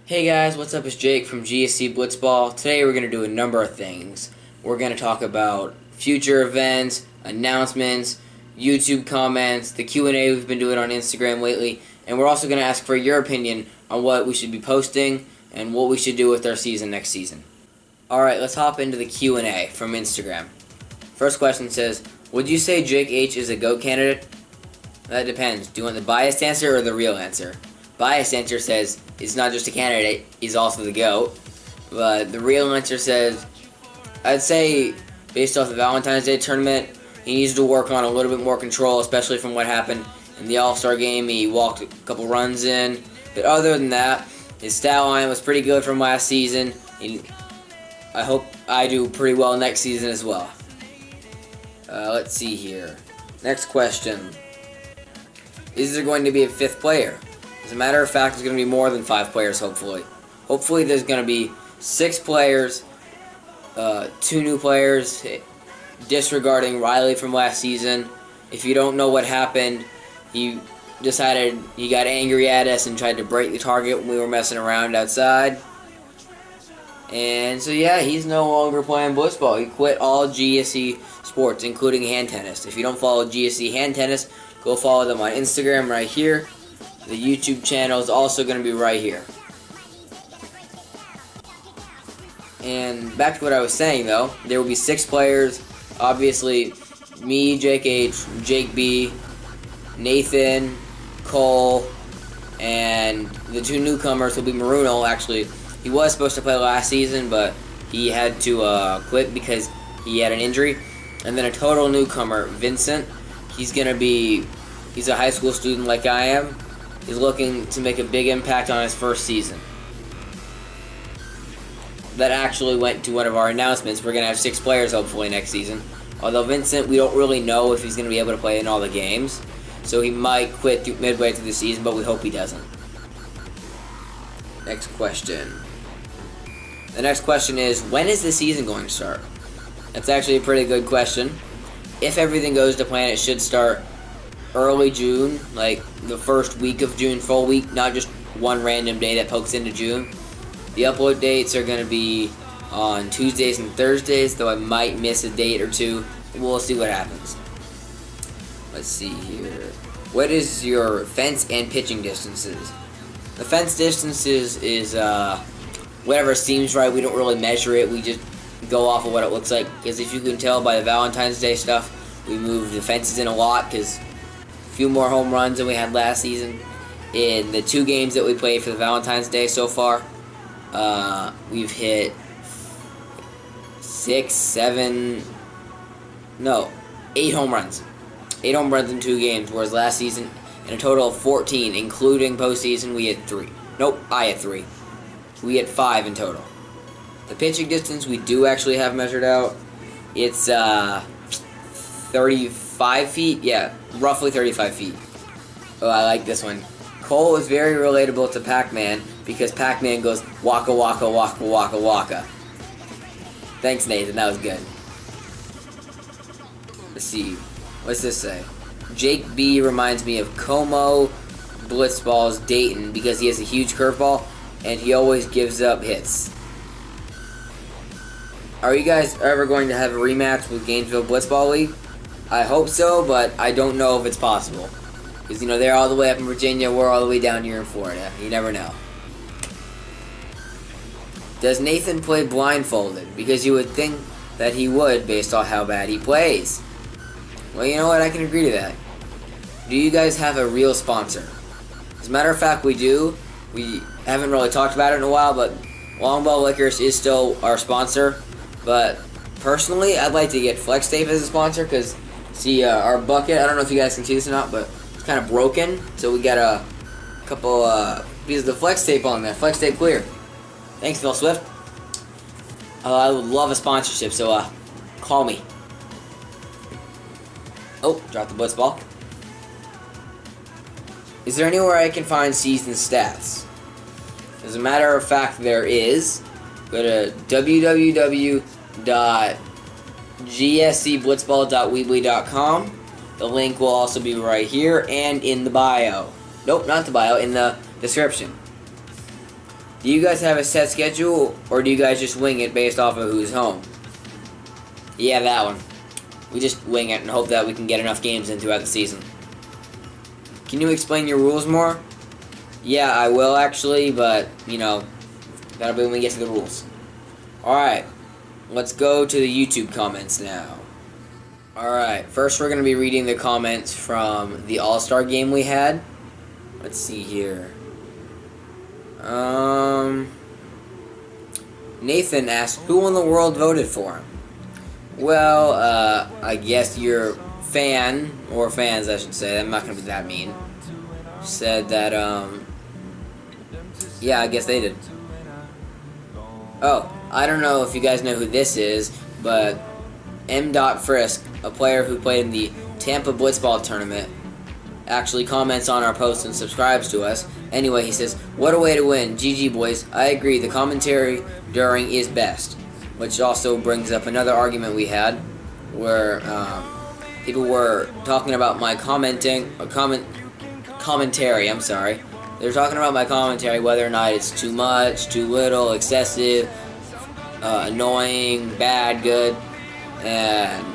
Hey guys, what's up? It's Jake from GSC Blitzball. Today we're going to do a number of things. We're going to talk about future events, announcements, YouTube comments, the Q&A we've been doing on Instagram lately, and we're also going to ask for your opinion on what we should be posting and what we should do with our season next season. Alright, let's hop into the Q&A from Instagram. First question says, would you say Jake H is a GOAT candidate? That depends. Do you want the biased answer or the real answer? Biased answer says it's not just a candidate, he's also the GOAT. But the real answer says, I'd say, based off the Valentine's Day tournament, he needs to work on a little bit more control, especially from what happened in the All-Star game. He walked a couple runs in. But other than that, his stat line was pretty good from last season. I hope I do pretty well next season as well. Let's see here. Next question. Is there going to be a fifth player? As a matter of fact, there's going to be more than 5 players, hopefully. Hopefully there's going to be 6 players, 2 new players, disregarding Riley from last season. If you don't know what happened, he decided he got angry at us and tried to break the target when we were messing around outside. And so yeah, he's no longer playing Blitzball. He quit all GSC sports, including hand tennis. If you don't follow GSC hand tennis, go follow them on Instagram right here. The YouTube channel is also going to be right here. And back to what I was saying though, there will be 6 players. Obviously, me, Jake H, Jake B, Nathan, Cole, and the 2 newcomers will be Maruno. Actually, he was supposed to play last season, but he had to quit because he had an injury. And then a total newcomer, Vincent. He's a high school student like I am. He's looking to make a big impact on his first season. That actually went to one of our announcements. We're going to have 6 players hopefully next season. Although Vincent, we don't really know if he's going to be able to play in all the games. So he might quit midway through the season, but we hope he doesn't. Next question. The next question is, when is the season going to start? That's actually a pretty good question. If everything goes to plan, it should start early June, like the first week of June, full week, not just one random day that pokes into June. The upload dates are going to be on Tuesdays and Thursdays, though I might miss a date or two. We'll see what happens. Let's see here. What is your fence and pitching distances? The fence distances is whatever seems right. We don't really measure it. We just go off of what it looks like. Because if you can tell by the Valentine's Day stuff, we moved the fences in a lot because few more home runs than we had last season. In the 2 games that we played for the Valentine's Day so far, we've hit 8 home runs. 8 home runs in 2 games, whereas last season, in a total of 14, including postseason, we had 3. Nope, I had 3. We had 5 in total. The pitching distance we do actually have measured out. It's 35 feet? Yeah, roughly 35 feet. Oh, I like this one. Cole is very relatable to Pac-Man because Pac-Man goes waka waka waka waka waka. Thanks, Nathan. That was good. Let's see. What's this say? Jake B reminds me of Como Blitzball's Dayton because he has a huge curveball and he always gives up hits. Are you guys ever going to have a rematch with Gainesville Blitzball League? I hope so, but I don't know if it's possible. Because, they're all the way up in Virginia, we're all the way down here in Florida. You never know. Does Nathan play blindfolded? Because you would think that he would based on how bad he plays. Well, you know what? I can agree to that. Do you guys have a real sponsor? As a matter of fact, we do. We haven't really talked about it in a while, but Longbow Liquors is still our sponsor. But personally, I'd like to get Flex Tape as a sponsor because, see, our bucket, I don't know if you guys can see this or not, but it's kind of broken. So we got a couple pieces of Flex Tape on there. Flex Tape clear. Thanks, Phil Swift. I would love a sponsorship, so call me. Oh, dropped the Blitzball. Is there anywhere I can find season stats? As a matter of fact, there is. Go to www.gscblitzball.weebly.com. The link will also be right here and in the bio. Nope, not the bio, in the description. Do you guys have a set schedule, or do you guys just wing it based off of who's home? Yeah, that one. We just wing it and hope that we can get enough games in throughout the season. Can you explain your rules more? Yeah, I will actually, but, you know, that'll be when we get to the rules. Alright, let's go to the YouTube comments now. Alright, first we're going to be reading the comments from the All-Star game we had. Let's see here. Nathan asked, who in the world voted for him? Well, I guess your fan, or fans I should say, I'm not going to be that mean, said that, yeah, I guess they did. Oh, I don't know if you guys know who this is, but M. Frisk, a player who played in the Tampa Blitzball tournament, actually comments on our post and subscribes to us. Anyway, he says, what a way to win. GG, boys. I agree. The commentary during is best. Which also brings up another argument we had where people were talking about my commentary. I'm sorry. They're talking about my commentary, whether or not it's too much, too little, excessive, annoying, bad, good. And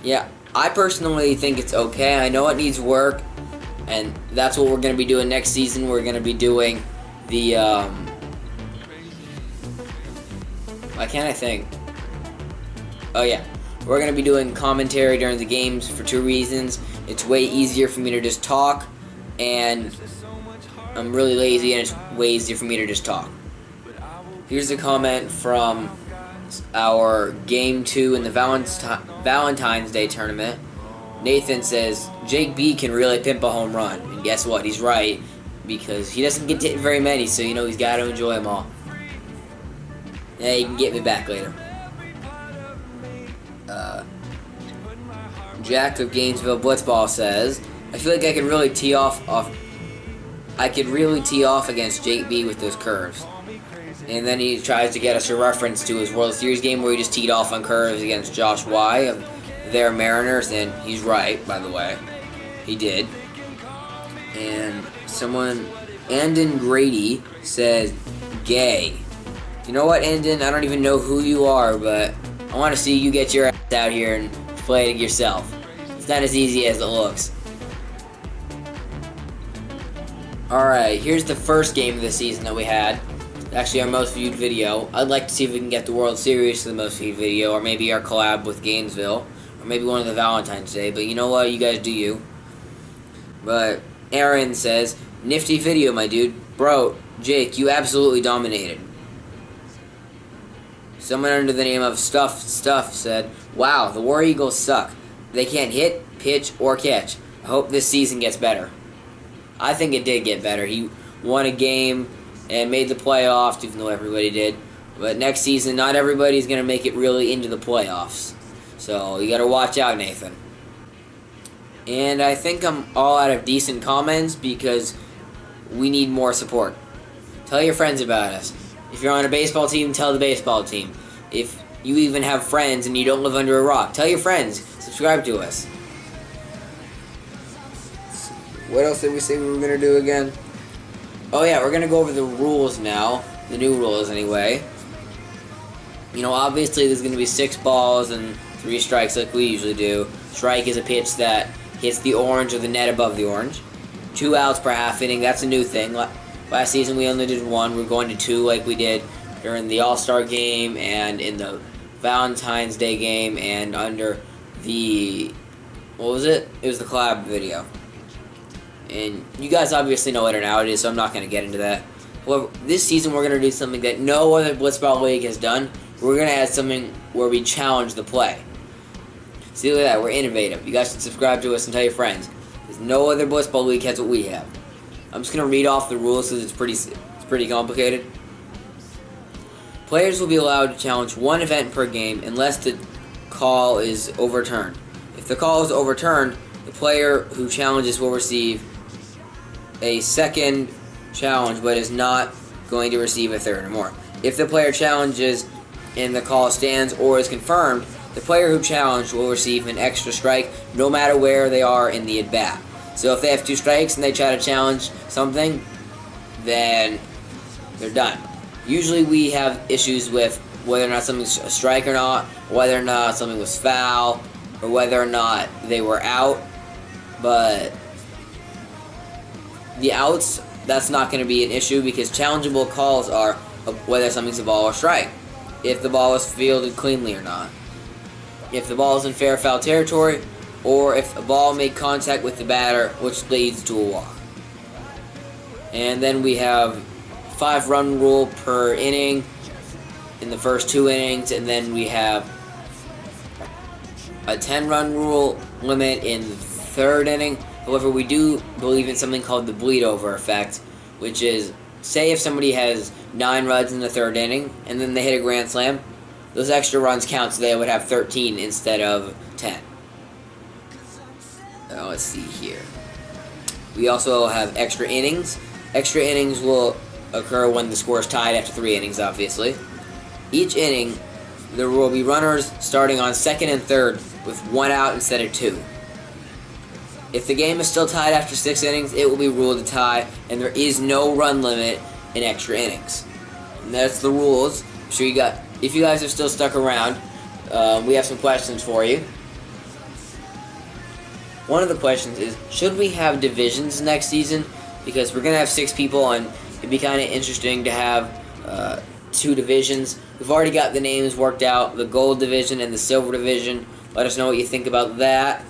yeah, I personally think it's okay. I know it needs work, and that's what we're going to be doing next season. We're going to be doing the, why can't I think? Oh yeah, we're going to be doing commentary during the games for two reasons. It's way easier for me to just talk, and I'm really lazy, and it's way easier for me to just talk. Here's a comment from our Game 2 in the Valentine's Day tournament. Nathan says, Jake B can really pimp a home run. And guess what? He's right, because he doesn't get to hit very many, so you know he's got to enjoy them all. Yeah, you can get me back later. Jack of Gainesville Blitzball says, I feel like I could really tee off against Jake B with those curves. And then he tries to get us a reference to his World Series game where he just teed off on curves against Josh Y of their Mariners, and he's right, by the way. He did. And someone, Andon Grady, says, gay. You know what, Andon? I don't even know who you are, but I want to see you get your ass out here and play it yourself. It's not as easy as it looks. Alright, here's the first game of the season that we had. Actually, our most viewed video. I'd like to see if we can get the World Series to the most viewed video, or maybe our collab with Gainesville, or maybe one of the Valentine's Day, but you know what? You guys do you. But Aaron says, nifty video, my dude. Bro, Jake, you absolutely dominated. Someone under the name of Stuff said, wow, the War Eagles suck. They can't hit, pitch, or catch. I hope this season gets better. I think it did get better. He won a game and made the playoffs, even though everybody did. But next season, not everybody's going to make it really into the playoffs. So you got to watch out, Nathan. And I think I'm all out of decent comments because we need more support. Tell your friends about us. If you're on a baseball team, tell the baseball team. If you even have friends and you don't live under a rock, tell your friends. Subscribe to us. What else did we say we were going to do again? Oh yeah, we're going to go over the rules now. The new rules, anyway. You know, obviously there's going to be 6 balls and 3 strikes like we usually do. Strike is a pitch that hits the orange or the net above the orange. 2 outs per half inning, that's a new thing. Last season we only did 1. We're going to 2 like we did during the All-Star game and in the Valentine's Day game and under the... what was it? It was the collab video. And you guys obviously know what an out is, so I'm not going to get into that. Well, this season we're going to do something that no other Blitzball league has done. We're going to add something where we challenge the play. See, look at that. We're innovative. You guys should subscribe to us and tell your friends. Because no other Blitzball league has what we have. I'm just going to read off the rules because it's pretty complicated. Players will be allowed to challenge 1 event per game unless the call is overturned. If the call is overturned, the player who challenges will receive a second challenge but is not going to receive a third or more. If the player challenges and the call stands or is confirmed, the player who challenged will receive an extra strike no matter where they are in the at-bat. So if they have 2 strikes and they try to challenge something, then they're done. Usually we have issues with whether or not something's a strike or not, whether or not something was foul, or whether or not they were out. But the outs, that's not going to be an issue because challengeable calls are whether something's a ball or strike, if the ball is fielded cleanly or not, if the ball is in fair foul territory, or if a ball made contact with the batter, which leads to a walk. And then we have 5-run rule per inning in the first 2 innings, and then we have a 10-run rule limit in the 3rd inning. However, we do believe in something called the bleed-over effect, which is, say if somebody has 9 runs in the 3rd inning, and then they hit a grand slam, those extra runs count, so they would have 13 instead of 10. Let's see here. We also have extra innings. Extra innings will occur when the score is tied after 3 innings, obviously. Each inning, there will be runners starting on 2nd and 3rd with 1 out instead of 2. If the game is still tied after 6 innings, it will be ruled a tie, and there is no run limit in extra innings. And that's the rules. I'm sure if you guys are still stuck around, we have some questions for you. One of the questions is, should we have divisions next season? Because we're going to have 6 people, and it'd be kind of interesting to have 2 divisions. We've already got the names worked out, the gold division and the silver division. Let us know what you think about that.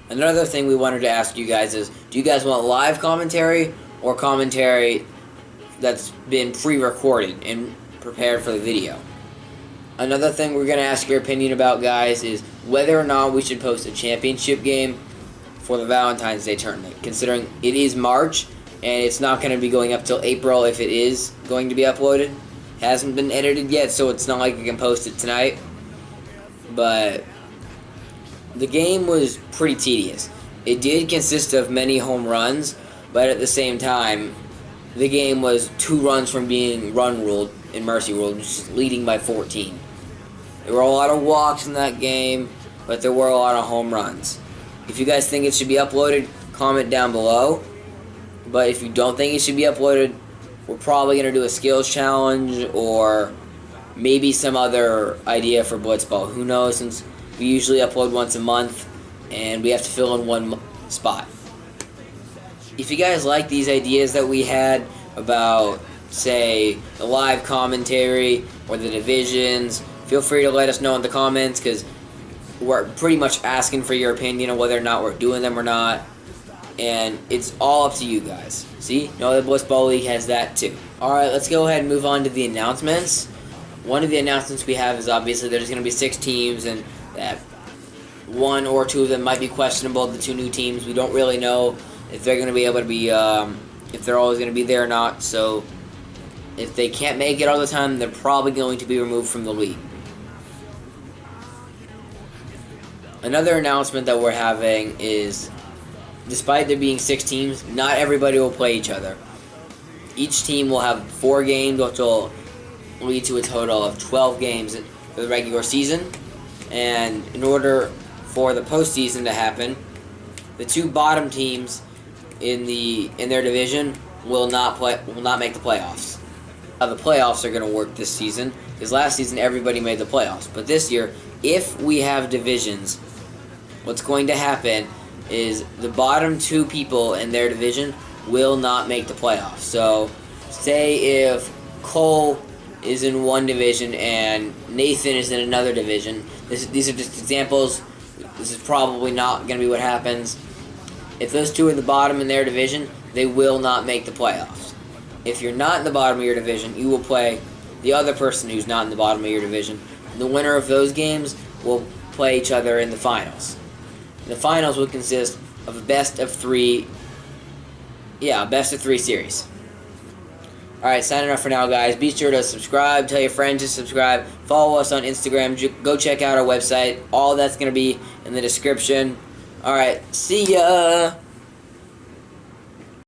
Another thing we wanted to ask you guys is, do you guys want live commentary or commentary that's been pre-recorded and prepared for the video? Another thing we're going to ask your opinion about, guys, is whether or not we should post a championship game for the Valentine's Day tournament, considering it is March and it's not going to be going up till April if it is going to be uploaded. It hasn't been edited yet, so it's not like I can post it tonight. But the game was pretty tedious. It did consist of many home runs, but at the same time, the game was 2 runs from being run ruled in mercy ruled, just leading by 14. There were a lot of walks in that game, but there were a lot of home runs. If you guys think it should be uploaded, comment down below. But if you don't think it should be uploaded, we're probably going to do a skills challenge or maybe some other idea for Blitzball. Who knows, since we usually upload once a month and we have to fill in 1 spot. If you guys like these ideas that we had about, say, the live commentary or the divisions, feel free to let us know in the comments, because we're pretty much asking for your opinion on whether or not we're doing them or not. And it's all up to you guys. See? No, the Blitzball League has that too. Alright, let's go ahead and move on to the announcements. One of the announcements we have is obviously there's going to be 6 teams, and that 1 or 2 of them might be questionable. The 2 new teams, we don't really know if they're going to be able to be, if they're always going to be there or not. So if they can't make it all the time, they're probably going to be removed from the league. Another announcement that we're having is, despite there being 6 teams, not everybody will play each other. Each team will have 4 games, which will lead to a total of 12 games for the regular season. And in order for the postseason to happen, the 2 bottom teams in their division will not make the playoffs. How the playoffs are going to work this season, because last season everybody made the playoffs, but this year, if we have divisions, what's going to happen is the bottom 2 people in their division will not make the playoffs. So, say if Cole is in one division and Nathan is in another division, these are just examples. This is probably not going to be what happens. If those 2 are the bottom in their division, they will not make the playoffs. If you're not in the bottom of your division, you will play the other person who's not in the bottom of your division. The winner of those games will play each other in the finals. The finals will consist of a best of 3 series. Alright, signing off for now, guys. Be sure to subscribe, tell your friends to subscribe, follow us on Instagram, go check out our website. All that's going to be in the description. Alright, see ya!